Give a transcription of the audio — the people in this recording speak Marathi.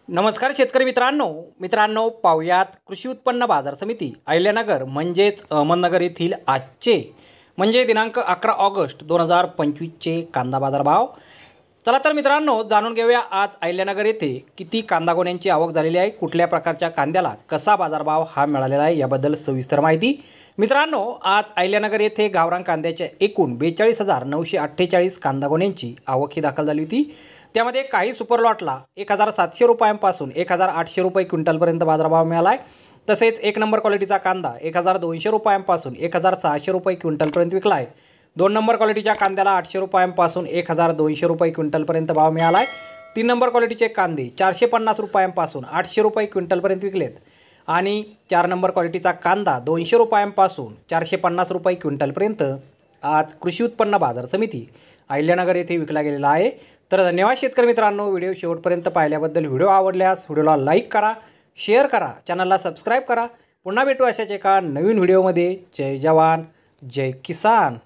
नमस्कार शेतकरी मित्रांनो पाहुयात कृषी उत्पन्न बाजार समिती अहिल्यानगर म्हणजेच अहमदनगर येथील आजचे म्हणजे दिनांक 11 ऑगस्ट 2025चे कांदा बाजार भाव। चला तर मित्रांनो जाणून घेऊया आज अहिल्यानगर येथे किती कांदा गोण्यांची आवक झालेली आहे, कुठल्या प्रकारच्या कांद्याला कसा बाजारभाव हा मिळालेला आहे याबद्दल सविस्तर माहिती। मित्रांनो आज अहिल्यानगर येथे गावरान कांद्याच्या एकूण 42,948 कांदा गोण्यांची आवक ही दाखल झाली होती। त्यामध्ये काही सुपर लॉटला 1,700 रुपयांपासून 1,800 रुपये क्विंटलपर्यंत बाजारभाव मिळाला आहे। तसेच एक नंबर क्वालिटीचा कांदा 1,200 रुपयांपासून 1,600 रुपये क्विंटलपर्यंत विकला आहे। दोन नंबर क्वालिटीच्या कांद्याला 800 रुपयांपासून 1,200 रुपये क्विंटलपर्यंत भाव मिळाला आहे। तीन नंबर क्वालिटीचे कांदे 450 रुपयांपासून 800 रुपये क्विंटलपर्यंत विकलेत आणि चार नंबर क्वालिटीचा कांदा 200 रुपयांपासून 450 रुपये क्विंटलपर्यंत आज कृषी उत्पन्न बाजार समिती अहिल्यानगर येथे विकला गेलेला आहे। तर धन्यवाद शेतकरी मित्रांनो, व्हिडिओ शेवटपर्यंत पाहिल्याबद्दल। व्हिडिओ आवडल्यास व्हिडिओला लाईक करा, शेअर करा, चॅनलला सबस्क्राईब करा। पुन्हा भेटू अशाच एका नवीन व्हिडिओमध्ये। जय जवान जय किसान।